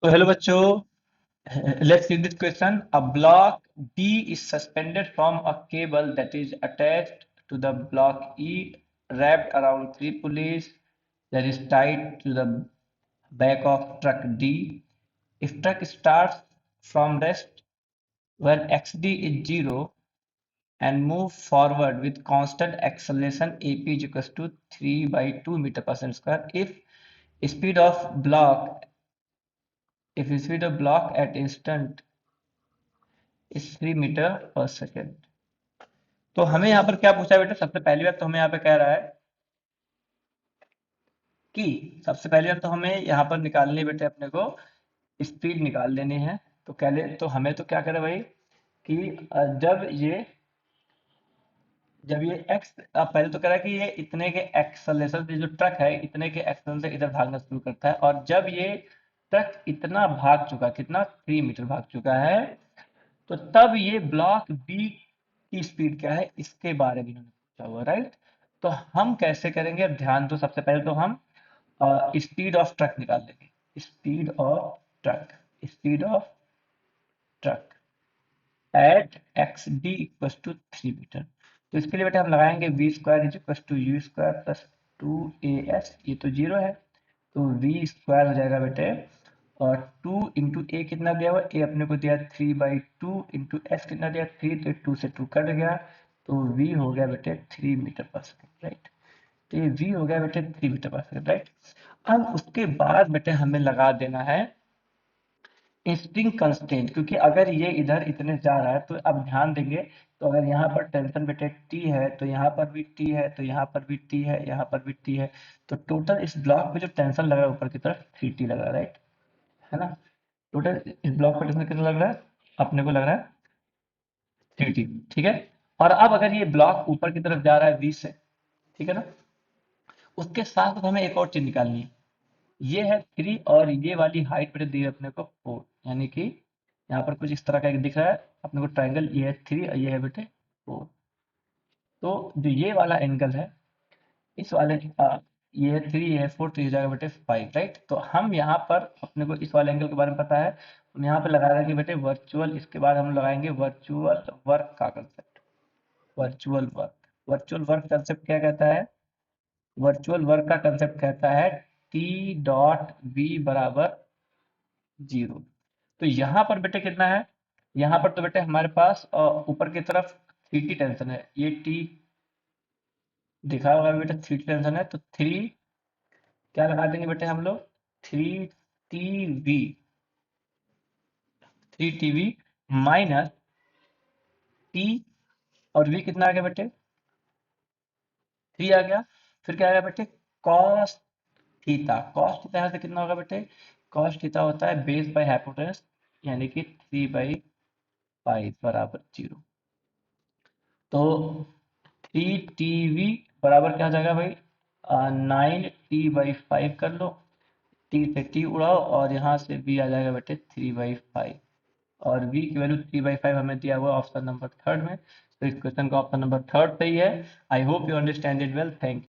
तो हेलो बच्चों, let's read this question. A block D is suspended from a cable that is attached to the block E, wrapped around three pulleys that is tied to the back of truck D. If truck starts from rest when XD is 0 and move forward with constant acceleration AP is equals to 3 by 2 meter per second square. Speed of block if speed of block at instant is 3 metre पर second. तो हमें यहाँ पर क्या पूछा है बेटा? सबसे पहली बात तो हमें यहाँ पे कह रहा है कि सबसे पहली बात तो हमें यहाँ पर निकालनी है बेटे, अपने को स्पीड निकाल लेनी है। तो कह ले तो हमें तो क्या करे भाई कि जब ये एक्स पहले तो कह रहा है कि ये इतने के एक्सलेशन से जो ट्रक है इतने के एक्सलेशन से इधर भागना शुरू करता है, और जब ये ट्रक इतना भाग चुका, कितना 3 मीटर भाग चुका है, तो तब ये ब्लॉक बी की स्पीड क्या है इसके बारे में इन्होंने पूछा हुआ, राइट। तो हम कैसे करेंगे? अब ध्यान दो, सबसे पहले तो हम स्पीड ऑफ ट्रक निकाल लेंगे। Speed of truck at x d equal to 3 metre. तो इसके लिए बेटा हम लगाएंगे v square is equal to u square plus 2 AS। ये तो जीरो है, तो वी स्क्वायर हो जाएगा बेटे, और 2 इंटू ए कितना दिया हुआ? ए अपने को दिया 3/2 इंटू एस कितना दिया 3, तो 2 से 2 कट गया, तो वी हो गया बेटे 3 मीटर पर सेकेंड, राइट। तो ये वी हो गया बेटे 3 मीटर पर सेकेंड, राइट। अब उसके बाद बेटे हमें लगा देना है स्प्रिंग कंस्ट्रेंट, क्योंकि अगर ये इधर इतने जा रहा है तो अब ध्यान देंगे, तो अगर यहाँ पर टेंशन बेटे टी है तो यहाँ पर भी टी है, तो यहाँ पर भी टी है, यहाँ पर भी टी है, तो टोटल इस ब्लॉक पे जो टेंशन लग रहा है ऊपर की तरफ 3T लग रहा है, राइट, है ना। टोटल इस ब्लॉक पे टेंशन कितना लग रहा है? अपने को लग रहा है 3T, ठीक है। और अब अगर ये ब्लॉक ऊपर की तरफ जा रहा है 20 से, ठीक है ना, उसके साथ साथ हमें एक और चीज निकालनी है। ये है 3 और ये वाली हाइट बेटे दी है अपने को 4, यानी कि यहाँ पर कुछ इस तरह का एक दिख रहा है अपने को ट्रायंगल, ये है 3 और ये है बेटे 4। तो जो ये वाला एंगल है इस वाले ये है 3, ये है 4, तो ये हो जाएगा बेटे 5, राइट। तो हम यहाँ पर अपने को इस वाले एंगल के बारे में पता है, हम यहाँ पे लगा रहे हैं कि बेटे वर्चुअल, इसके बाद हम लगाएंगे वर्चुअल वर्क का कंसेप्ट। वर्चुअल वर्क कंसेप्ट क्या कहता है? वर्चुअल वर्क का कंसेप्ट कहता है टी डॉट वी बराबर 0। तो यहाँ पर बेटे कितना है? यहाँ पर तो बेटे हमारे पास ऊपर की तरफ 3T टेंशन है, ये टी दिखा होगा बेटे 3T टेंशन है, तो 3 क्या लगा देंगे बेटे हम लोग? 3 T V, 3 T V minus T, और वी कितना आ गया बेटे? 3 आ गया। फिर क्या आ गया बेटे? Cos theta. कॉस थीटा यहाँ से कितना होगा बेटे? कॉस थीटा होता है बेस बाय हाइपोटेनस, यानी कि 3/5 बराबर 0। तो 3 टी वी बराबर क्या हो जाएगा भाई? 9T/5 कर लो, टी से टी उड़ाओ और यहाँ से वी आ जाएगा बेटे 3/5, और v की वैल्यू 3/5 हमें दिया हुआ ऑप्शन नंबर थर्ड में। तो इस क्वेश्चन का ऑप्शन नंबर थर्ड सही है। I hope you understand it well. Thank